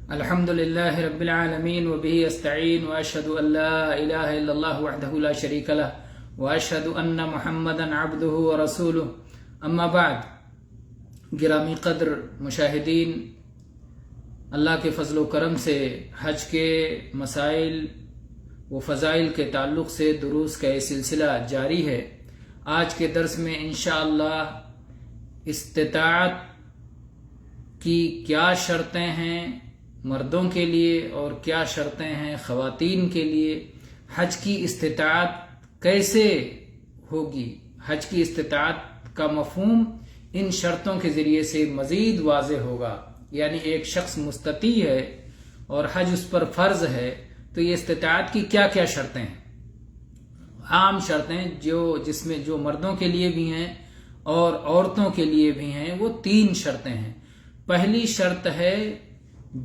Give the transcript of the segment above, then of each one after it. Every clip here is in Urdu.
الحمد لله رب العالمين وبه استعين واشهد ان لا اله الا الله وحده لا شريك له واشهد ان محمدا عبده ورسوله اما بعد. گرامی قدر مشاہدین، اللہ کے فضل و کرم سے حج کے مسائل و فضائل کے تعلق سے دروس کا یہ سلسلہ جاری ہے. آج کے درس میں انشاءاللہ استطاعت کی کیا شرطیں ہیں مردوں کے لیے اور کیا شرطیں ہیں خواتین کے لیے، حج کی استطاعت کیسے ہوگی، حج کی استطاعت کا مفہوم ان شرطوں کے ذریعے سے مزید واضح ہوگا. یعنی ایک شخص مستطیع ہے اور حج اس پر فرض ہے، تو یہ استطاعت کی کیا کیا شرطیں ہیں. عام شرطیں جس میں جو مردوں کے لیے بھی ہیں اور عورتوں کے لیے بھی ہیں، وہ 3 شرطیں ہیں. پہلی شرط ہے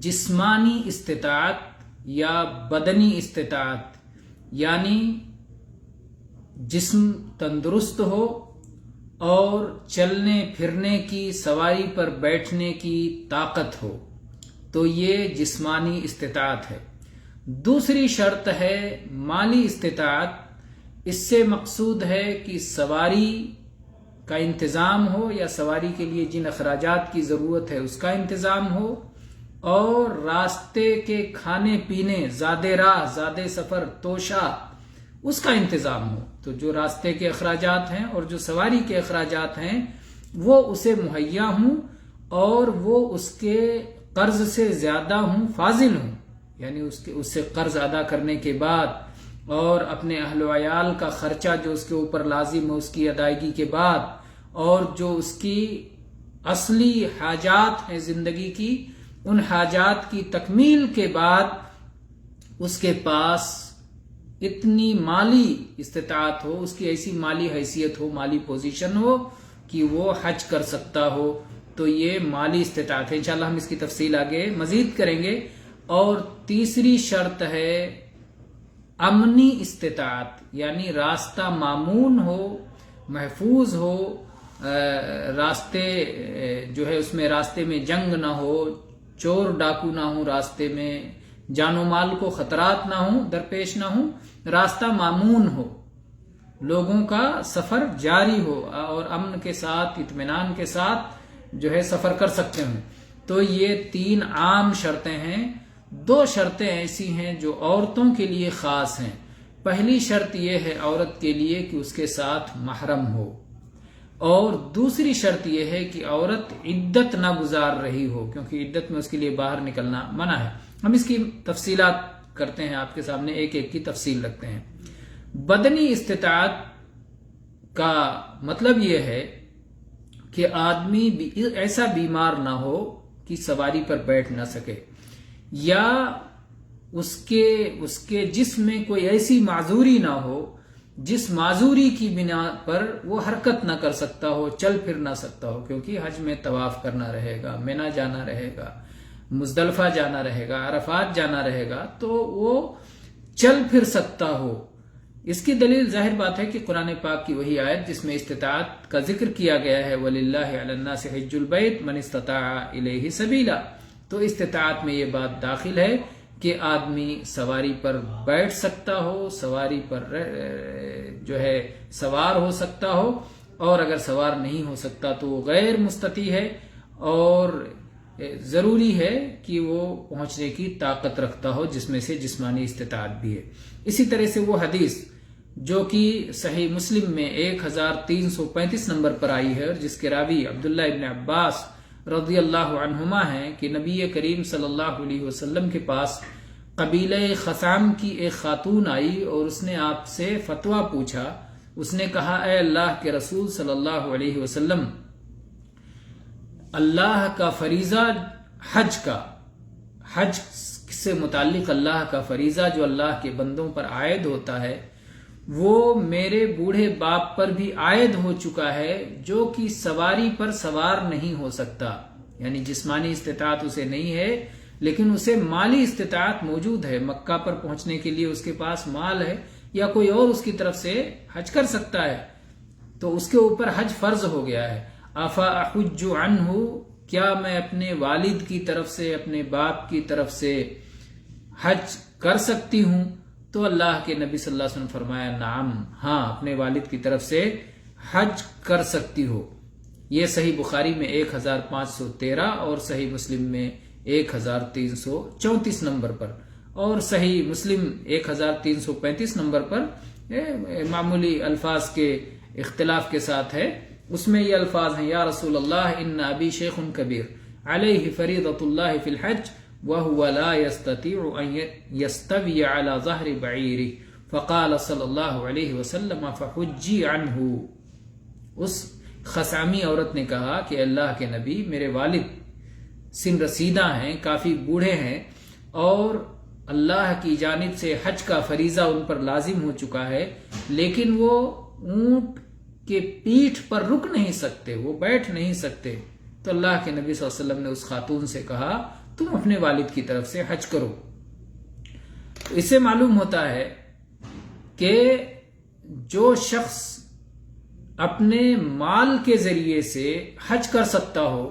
جسمانی استطاعت یا بدنی استطاعت، یعنی جسم تندرست ہو اور چلنے پھرنے کی، سواری پر بیٹھنے کی طاقت ہو، تو یہ جسمانی استطاعت ہے. دوسری شرط ہے مالی استطاعت. اس سے مقصود ہے کہ سواری کا انتظام ہو یا سواری کے لیے جن اخراجات کی ضرورت ہے اس کا انتظام ہو، اور راستے کے کھانے پینے، زاد راہ، زاد سفر، توشہ، اس کا انتظام ہو. تو جو راستے کے اخراجات ہیں اور جو سواری کے اخراجات ہیں وہ اسے مہیا ہوں اور وہ اس کے قرض سے زیادہ ہوں، فاضل ہوں. یعنی اس سے قرض ادا کرنے کے بعد اور اپنے اہل و عیال کا خرچہ جو اس کے اوپر لازم ہے اس کی ادائیگی کے بعد، اور جو اس کی اصلی حاجات ہیں زندگی کی، ان حاجات کی تکمیل کے بعد اس کے پاس اتنی مالی استطاعت ہو، اس کی ایسی مالی حیثیت ہو، مالی پوزیشن ہو کہ وہ حج کر سکتا ہو، تو یہ مالی استطاعت ہے. انشاءاللہ ہم اس کی تفصیل آگے مزید کریں گے. اور تیسری شرط ہے امنی استطاعت، یعنی راستہ مامون ہو، محفوظ ہو، راستے جو ہے اس میں راستے میں جنگ نہ ہو، چور ڈاکو نہ ہوں، راستے میں جان و مال کو خطرات نہ ہوں، درپیش نہ ہوں، راستہ مامون ہو، لوگوں کا سفر جاری ہو اور امن کے ساتھ، اطمینان کے ساتھ جو ہے سفر کر سکتے ہوں. تو یہ 3 عام شرطیں ہیں. 2 شرطیں ایسی ہیں جو عورتوں کے لیے خاص ہیں. پہلی شرط یہ ہے عورت کے لیے کہ اس کے ساتھ محرم ہو، اور دوسری شرط یہ ہے کہ عورت عدت نہ گزار رہی ہو، کیونکہ عدت میں اس کے لیے باہر نکلنا منع ہے. ہم اس کی تفصیلات کرتے ہیں، آپ کے سامنے ایک ایک کی تفصیل رکھتے ہیں. بدنی استطاعت کا مطلب یہ ہے کہ آدمی ایسا بیمار نہ ہو کہ سواری پر بیٹھ نہ سکے، یا اس کے جسم میں کوئی ایسی معذوری نہ ہو جس معذوری کی بنا پر وہ حرکت نہ کر سکتا ہو، چل پھر نہ سکتا ہو. کیونکہ حج میں طواف کرنا رہے گا، مینا جانا رہے گا، مزدلفہ جانا رہے گا، عرفات جانا رہے گا، تو وہ چل پھر سکتا ہو. اس کی دلیل ظاہر بات ہے کہ قرآن پاک کی وہی آیت جس میں استطاعت کا ذکر کیا گیا ہے، وَلِلَّهِ عَلَى النَّاسِ حِجُّ الْبَيْتِ مَنِ اسْتَطَاعَ إِلَيْهِ سَبِيلًا. تو استطاعت میں یہ بات داخل ہے کہ آدمی سواری پر بیٹھ سکتا ہو، سواری پر جو ہے سوار ہو سکتا ہو، اور اگر سوار نہیں ہو سکتا تو وہ غیر مستطیع ہے، اور ضروری ہے کہ وہ پہنچنے کی طاقت رکھتا ہو، جس میں سے جسمانی استطاعت بھی ہے. اسی طرح سے وہ حدیث جو کہ صحیح مسلم میں 1335 نمبر پر آئی ہے، اور جس کے راوی عبداللہ ابن عباس رضی اللہ عنہما ہیں کہ نبی کریم صلی اللہ علیہ وسلم کے پاس قبیلہ خثام کی ایک خاتون آئی اور اس نے آپ سے فتویٰ پوچھا. اس نے کہا، اے اللہ کے رسول صلی اللہ علیہ وسلم، اللہ کا فریضہ حج سے متعلق اللہ کا فریضہ جو اللہ کے بندوں پر عائد ہوتا ہے، وہ میرے بوڑھے باپ پر بھی عائد ہو چکا ہے، جو کہ سواری پر سوار نہیں ہو سکتا. یعنی جسمانی استطاعت اسے نہیں ہے، لیکن اسے مالی استطاعت موجود ہے. مکہ پر پہنچنے کے لیے اس کے پاس مال ہے، یا کوئی اور اس کی طرف سے حج کر سکتا ہے، تو اس کے اوپر حج فرض ہو گیا ہے. افا احج عنہ، کیا میں اپنے والد کی طرف سے، اپنے باپ کی طرف سے حج کر سکتی ہوں؟ تو اللہ کے نبی صلی اللہ علیہ وسلم فرمایا نعم، ہاں اپنے والد کی طرف سے حج کر سکتی ہو۔ یہ صحیح بخاری میں 1513 اور صحیح مسلم میں 1334 نمبر پر، اور صحیح مسلم 1335 نمبر پر معمولی الفاظ کے اختلاف کے ساتھ ہے۔ اس میں یہ الفاظ ہیں، یا رسول اللہ ان ابی شیخ کبیر علیہ فریضۃ اللہ فی الحج وهو لا يستطيع ان يستوي على ظهر بعيره فقال صلی اللہ علیہ وسلم فحجی عنہ۔ اس خثعمی عورت نے کہا کہ اللہ کے نبی، میرے والد سن رسیدہ ہیں، کافی بوڑھے ہیں، اور اللہ کی جانب سے حج کا فریضہ ان پر لازم ہو چکا ہے، لیکن وہ اونٹ کے پیٹھ پر رک نہیں سکتے، وہ بیٹھ نہیں سکتے۔ تو اللہ کے نبی صلی اللہ علیہ وسلم نے اس خاتون سے کہا تم اپنے والد کی طرف سے حج کرو۔ تو اس سے معلوم ہوتا ہے کہ جو شخص اپنے مال کے ذریعے سے حج کر سکتا ہو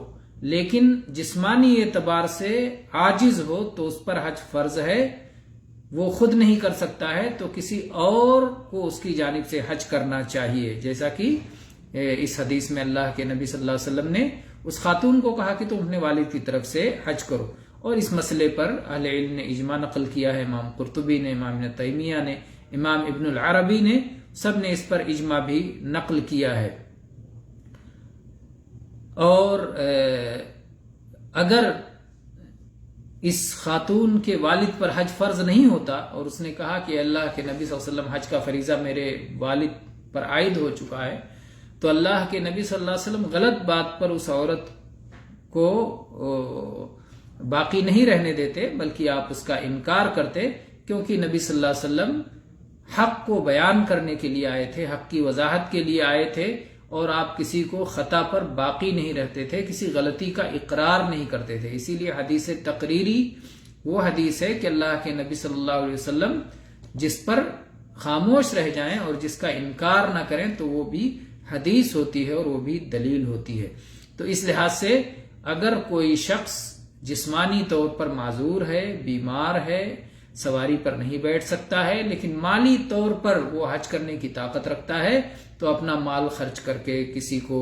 لیکن جسمانی اعتبار سے عاجز ہو تو اس پر حج فرض ہے، وہ خود نہیں کر سکتا ہے تو کسی اور کو اس کی جانب سے حج کرنا چاہیے، جیسا کہ اس حدیث میں اللہ کے نبی صلی اللہ علیہ وسلم نے اس خاتون کو کہا کہ تم اپنے والد کی طرف سے حج کرو۔ اور اس مسئلے پر اہل علم نے اجماع نقل کیا ہے، امام قرطبی نے، امام ابن تیمیہ نے، امام ابن العربی نے، سب نے اس پر اجماع بھی نقل کیا ہے۔ اور اگر اس خاتون کے والد پر حج فرض نہیں ہوتا اور اس نے کہا کہ اللہ کے نبی صلی اللہ علیہ وسلم حج کا فریضہ میرے والد پر عائد ہو چکا ہے، تو اللہ کے نبی صلی اللہ علیہ وسلم غلط بات پر اس عورت کو باقی نہیں رہنے دیتے، بلکہ آپ اس کا انکار کرتے، کیونکہ نبی صلی اللہ علیہ وسلم حق کو بیان کرنے کے لیے آئے تھے، حق کی وضاحت کے لیے آئے تھے، اور آپ کسی کو خطا پر باقی نہیں رہتے تھے، کسی غلطی کا اقرار نہیں کرتے تھے۔ اسی لیے حدیث تقریری وہ حدیث ہے کہ اللہ کے نبی صلی اللہ علیہ وسلم جس پر خاموش رہ جائیں اور جس کا انکار نہ کریں تو وہ بھی حدیث ہوتی ہے اور وہ بھی دلیل ہوتی ہے۔ تو اس لحاظ سے اگر کوئی شخص جسمانی طور پر معذور ہے، بیمار ہے، سواری پر نہیں بیٹھ سکتا ہے، لیکن مالی طور پر وہ حج کرنے کی طاقت رکھتا ہے تو اپنا مال خرچ کر کے کسی کو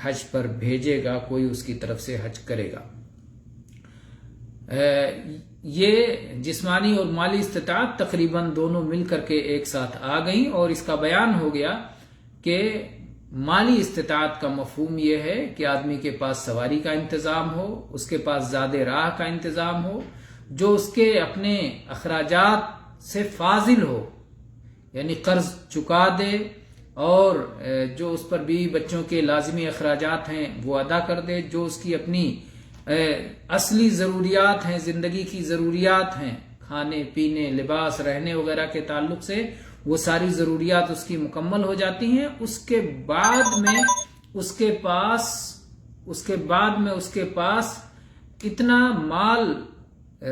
حج پر بھیجے گا، کوئی اس کی طرف سے حج کرے گا۔ یہ جسمانی اور مالی استطاعت تقریباً دونوں مل کر کے ایک ساتھ آ گئیں، اور اس کا بیان ہو گیا کہ مالی استطاعت کا مفہوم یہ ہے کہ آدمی کے پاس سواری کا انتظام ہو، اس کے پاس زاد راہ کا انتظام ہو، جو اس کے اپنے اخراجات سے فاضل ہو، یعنی قرض چکا دے، اور جو اس پر بیوی بچوں کے لازمی اخراجات ہیں وہ ادا کر دے، جو اس کی اپنی اصلی ضروریات ہیں، زندگی کی ضروریات ہیں، کھانے پینے، لباس، رہنے وغیرہ کے تعلق سے وہ ساری ضروریات اس کی مکمل ہو جاتی ہیں۔ اس کے بعد میں اس کے پاس اتنا مال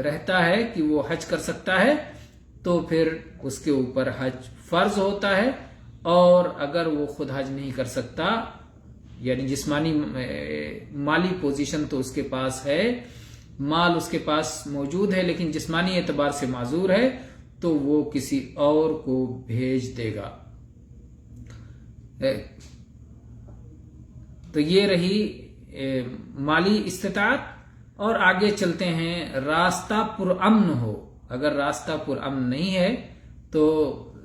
رہتا ہے کہ وہ حج کر سکتا ہے، تو پھر اس کے اوپر حج فرض ہوتا ہے۔ اور اگر وہ خود حج نہیں کر سکتا، یعنی جسمانی مالی پوزیشن تو اس کے پاس ہے، مال اس کے پاس موجود ہے، لیکن جسمانی اعتبار سے معذور ہے، تو وہ کسی اور کو بھیج دے گا۔ تو یہ رہی مالی استطاعت۔ اور آگے چلتے ہیں، راستہ پرامن ہو۔ اگر راستہ پرامن نہیں ہے تو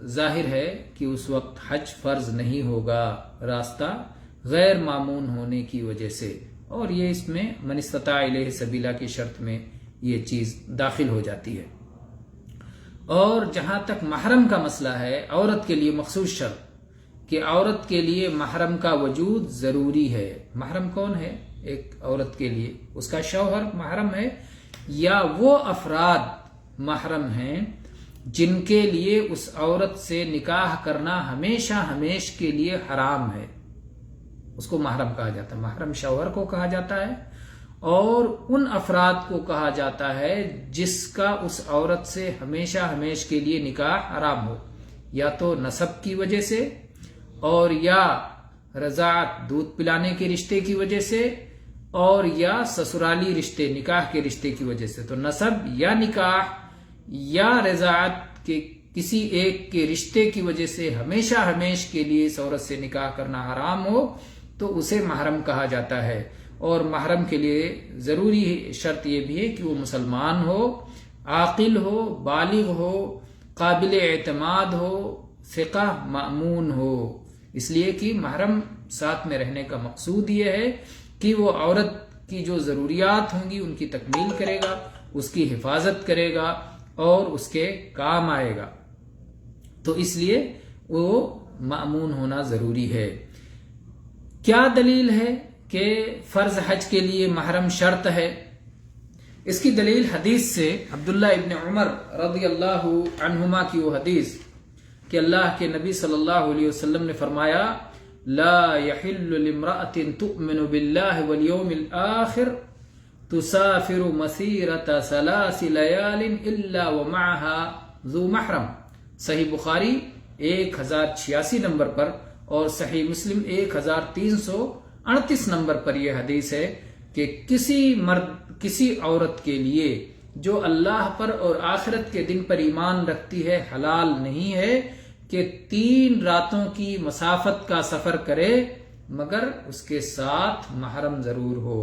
ظاہر ہے کہ اس وقت حج فرض نہیں ہوگا، راستہ غیر مامون ہونے کی وجہ سے، اور یہ اس میں من استطاع الیہ سبیلا کی شرط میں یہ چیز داخل ہو جاتی ہے۔ اور جہاں تک محرم کا مسئلہ ہے، عورت کے لیے مخصوص شرط کہ عورت کے لیے محرم کا وجود ضروری ہے۔ محرم کون ہے ایک عورت کے لیے؟ اس کا شوہر محرم ہے، یا وہ افراد محرم ہیں جن کے لیے اس عورت سے نکاح کرنا ہمیشہ ہمیش کے لیے حرام ہے، اس کو محرم کہا جاتا ہے۔ محرم شوہر کو کہا جاتا ہے، اور ان افراد کو کہا جاتا ہے جس کا اس عورت سے ہمیشہ ہمیش کے لیے نکاح حرام ہو، یا تو نسب کی وجہ سے، اور یا رضاعت دودھ پلانے کے رشتے کی وجہ سے، اور یا سسرالی رشتے نکاح کے رشتے کی وجہ سے. تو نسب یا نکاح یا رضاعت کے کسی ایک کے رشتے کی وجہ سے ہمیشہ ہمیش کے لیے اس عورت سے نکاح کرنا حرام ہو تو اسے محرم کہا جاتا ہے. اور محرم کے لیے ضروری شرط یہ بھی ہے کہ وہ مسلمان ہو، عاقل ہو، بالغ ہو، قابل اعتماد ہو، ثقہ مأمون ہو. اس لیے کہ محرم ساتھ میں رہنے کا مقصود یہ ہے کہ وہ عورت کی جو ضروریات ہوں گی ان کی تکمیل کرے گا، اس کی حفاظت کرے گا اور اس کے کام آئے گا. تو اس لیے وہ مأمون ہونا ضروری ہے. کیا دلیل ہے کہ فرض حج کے لیے محرم شرط ہے؟ اس کی دلیل حدیث سے عبداللہ ابن عمر رضی اللہ عنہما کی وہ حدیث کہ اللہ کے نبی صلی اللہ علیہ وسلم نے فرمایا لا يحل لامرأة تؤمن بالله واليوم الآخر تسافر مسيرة 3 ليال إلا ومعها ذو محرم. صحیح بخاری 1086 نمبر پر اور صحیح مسلم 1338 نمبر پر یہ حدیث ہے کہ کسی عورت کے لیے جو اللہ پر اور آخرت کے دن پر ایمان رکھتی ہے حلال نہیں ہے کہ 3 راتوں کی مسافت کا سفر کرے مگر اس کے ساتھ محرم ضرور ہو.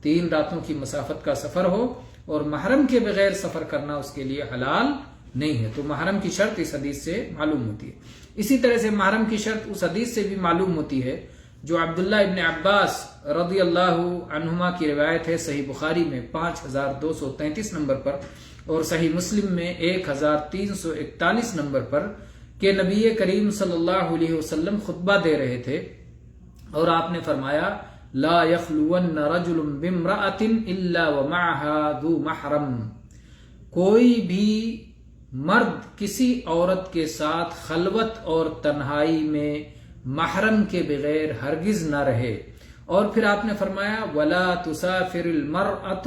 3 راتوں کی مسافت کا سفر ہو اور محرم کے بغیر سفر کرنا اس کے لیے حلال نہیں ہے. تو محرم کی شرط اس حدیث سے معلوم ہوتی ہے. اسی طرح سے محرم کی شرط اس حدیث سے بھی معلوم ہوتی ہے جو عبداللہ ابن عباس رضی اللہ عنہما کی روایت ہے صحیح بخاری میں 5233 نمبر پر اور صحیح مسلم میں 1341 نمبر پر کہ نبی کریم صلی اللہ علیہ وسلم خطبہ دے رہے تھے اور آپ نے فرمایا لا يخلون رجل بامرأة الا ومعها ذو محرم. کوئی بھی مرد کسی عورت کے ساتھ خلوت اور تنہائی میں محرم کے بغیر ہرگز نہ رہے. اور پھر آپ نے فرمایا وَلَا تُسَافِرُ الْمَرْأَةُ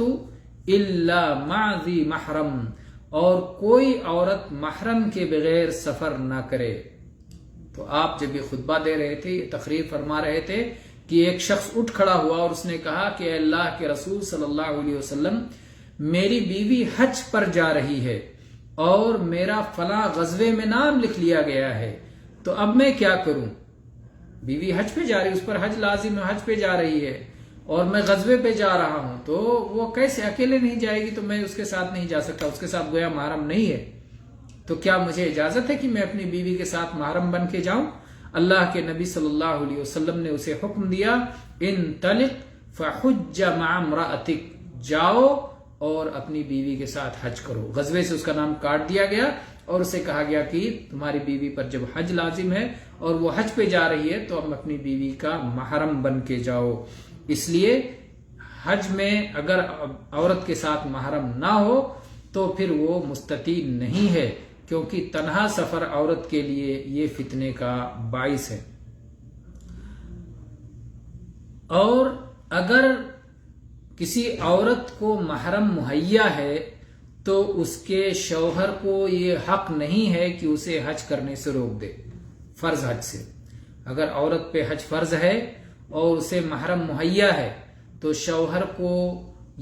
إِلَّا مَعَ ذِي مَحْرَمٍ. اور کوئی عورت محرم کے بغیر سفر نہ کرے. تو آپ جب یہ خطبہ دے رہے تھے، یہ تقریر فرما رہے تھے کہ ایک شخص اٹھ کھڑا ہوا اور اس نے کہا کہ اے اللہ کے رسول صلی اللہ علیہ وسلم میری بیوی حج پر جا رہی ہے اور میرا فلاں غزوے میں نام لکھ لیا گیا ہے، تو اب میں کیا کروں؟ بیوی حج پہ جا رہی، اس پر حج لازم ہے، حج پہ جا رہی ہے اور میں غزوے پہ جا رہا ہوں، تو وہ کیسے اکیلے نہیں جائے گی؟ تو میں اس کے ساتھ نہیں جا سکتا، اس کے ساتھ گویا محرم نہیں ہے. تو کیا مجھے اجازت ہے کہ میں اپنی بیوی کے ساتھ محرم بن کے جاؤں؟ اللہ کے نبی صلی اللہ علیہ وسلم نے اسے حکم دیا انطلق فحج مع امرأتک، جاؤ اور اپنی بیوی کے ساتھ حج کرو. غزوے سے اس کا نام کاٹ دیا گیا اور اسے کہا گیا کہ تمہاری بیوی پر جب حج لازم ہے اور وہ حج پہ جا رہی ہے تو اب اپنی بیوی کا محرم بن کے جاؤ. اس لیے حج میں اگر عورت کے ساتھ محرم نہ ہو تو پھر وہ مستطیع نہیں ہے، کیونکہ تنہا سفر عورت کے لیے یہ فتنے کا باعث ہے. اور اگر کسی عورت کو محرم مہیا ہے تو اس کے شوہر کو یہ حق نہیں ہے کہ اسے حج کرنے سے روک دے. فرض حج سے اگر عورت پہ حج فرض ہے اور اسے محرم مہیا ہے تو شوہر کو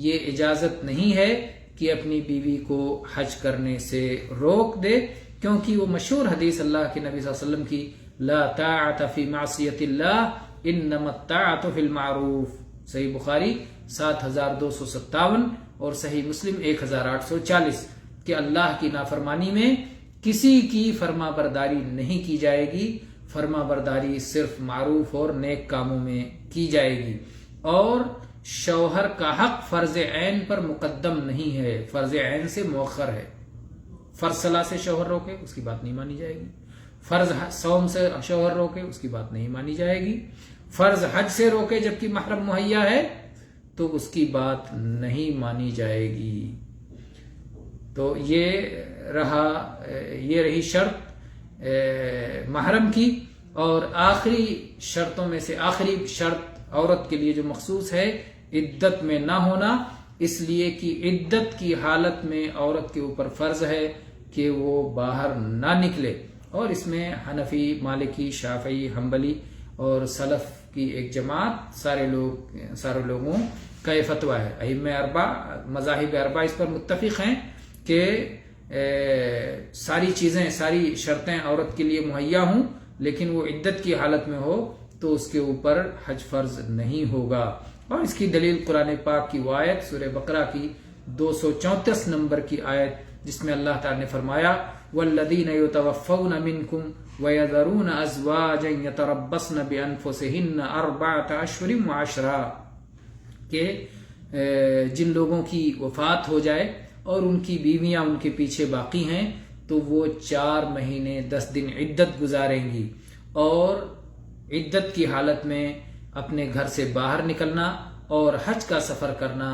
یہ اجازت نہیں ہے کہ اپنی بیوی کو حج کرنے سے روک دے، کیونکہ وہ مشہور حدیث اللہ کے نبی صلی اللہ علیہ وسلم کی لا طاعت فی معصیت اللہ انما الطاعت فی المعروف. صحیح بخاری 7257 اور صحیح مسلم 1840 کہ اللہ کی نافرمانی میں کسی کی فرما برداری نہیں کی جائے گی، فرما برداری صرف معروف اور نیک کاموں میں کی جائے گی. اور شوہر کا حق فرض عین پر مقدم نہیں ہے، فرض عین سے مؤخر ہے. فرض صلاح سے شوہر روکے اس کی بات نہیں مانی جائے گی، فرض صوم سے شوہر روکے اس کی بات نہیں مانی جائے گی، فرض حج سے روکے جبکہ محرم مہیا ہے تو اس کی بات نہیں مانی جائے گی. تو یہ رہی شرط محرم کی. اور آخری شرطوں میں سے آخری شرط عورت کے لیے جو مخصوص ہے عدت میں نہ ہونا، اس لیے کہ عدت کی حالت میں عورت کے اوپر فرض ہے کہ وہ باہر نہ نکلے. اور اس میں حنفی، مالکی، شافعی، حنبلی اور سلف کی ایک جماعت سارے لوگوں کا یہ فتویٰ ہے. ائمہ اربع مذاہب اربع اس پر متفق ہیں کہ ساری چیزیں ساری شرطیں عورت کے لیے مہیا ہوں لیکن وہ عدت کی حالت میں ہو تو اس کے اوپر حج فرض نہیں ہوگا. اور اس کی دلیل قرآن پاک کی وہ آیت سورہ بقرہ کی 234 نمبر کی آیت جس میں اللہ تعالی نے فرمایا والذین یتوفون منکم ویذرون ازواجا یتربصن بانفسہن 4 اشہر وعشرا کہ جن لوگوں کی وفات ہو جائے اور ان کی بیویاں ان کے پیچھے باقی ہیں تو وہ 4 مہینے 10 دن عدت گزاریں گی. اور عدت کی حالت میں اپنے گھر سے باہر نکلنا اور حج کا سفر کرنا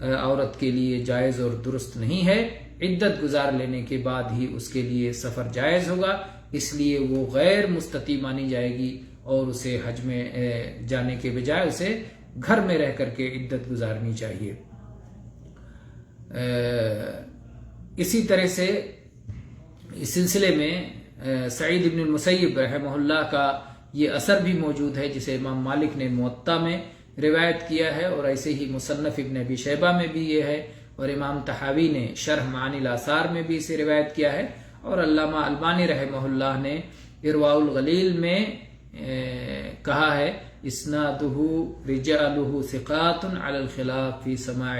عورت کے لیے جائز اور درست نہیں ہے. عدت گزار لینے کے بعد ہی اس کے لیے سفر جائز ہوگا، اس لیے وہ غیر مستطیع مانی جائے گی اور اسے حج میں جانے کے بجائے اسے گھر میں رہ کر کے عدت گزارنی چاہیے. اسی طرح سے اس سلسلے میں سعید بن المسیب رحمہ اللہ کا یہ اثر بھی موجود ہے جسے امام مالک نے موطا میں روایت کیا ہے، اور ایسے ہی مصنف ابن ابی شیبہ میں بھی یہ ہے، اور امام طحاوی نے شرح معانی الاثار میں بھی اسے روایت کیا ہے، اور علامہ البانی رحمہ اللہ نے ارواء الغلیل میں کہا ہے اسنادہ رجالہ ثقات علی الخلاف فی سماع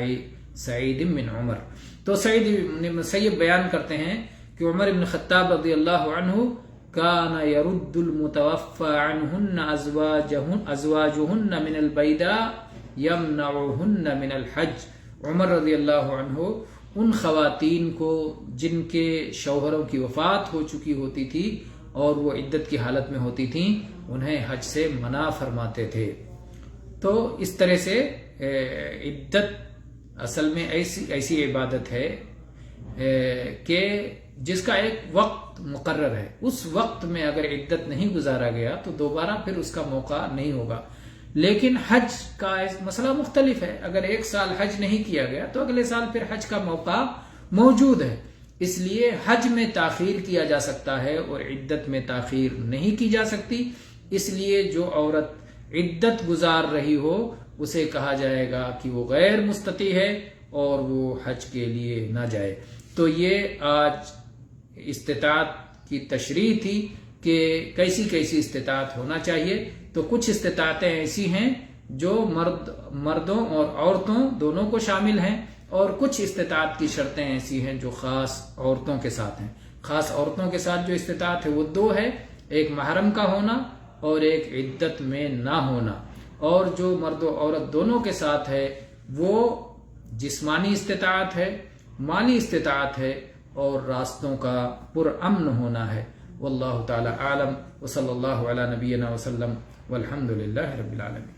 سعید بن عمر. تو سعید بن مسیب بیان کرتے ہیں کہ عمر بن خطاب رضی اللہ عنہ کان یرد المتوفى عنہن ازواجہن من البیداء یمنعہن من الحج. عمر رضی اللہ عنہ ان خواتین کو جن کے شوہروں کی وفات ہو چکی ہوتی تھی اور وہ عدت کی حالت میں ہوتی تھیں انہیں حج سے منع فرماتے تھے. تو اس طرح سے عدت اصل میں ایسی عبادت ہے کہ جس کا ایک وقت مقرر ہے، اس وقت میں اگر عدت نہیں گزارا گیا تو دوبارہ پھر اس کا موقع نہیں ہوگا. لیکن حج کا مسئلہ مختلف ہے، اگر 1 سال حج نہیں کیا گیا تو اگلے سال پھر حج کا موقع موجود ہے، اس لیے حج میں تاخیر کیا جا سکتا ہے اور عدت میں تاخیر نہیں کی جا سکتی. اس لیے جو عورت عدت گزار رہی ہو اسے کہا جائے گا کہ وہ غیر مستطیع ہے اور وہ حج کے لیے نہ جائے. تو یہ آج استطاعت کی تشریح تھی کہ کیسی استطاعت ہونا چاہیے. تو کچھ استطاعتیں ایسی ہیں جو مردوں اور عورتوں دونوں کو شامل ہیں، اور کچھ استطاعت کی شرطیں ایسی ہیں جو خاص عورتوں کے ساتھ ہیں. خاص عورتوں کے ساتھ جو استطاعت ہے وہ 2 ہے، ایک محرم کا ہونا اور ایک عدت میں نہ ہونا. اور جو مرد و عورت دونوں کے ساتھ ہے وہ جسمانی استطاعت ہے، مالی استطاعت ہے اور راستوں کا پرامن ہونا ہے. واللہ تعالی عالم وصلی اللہ علی نبینا وسلم والحمد للہ رب العالمین.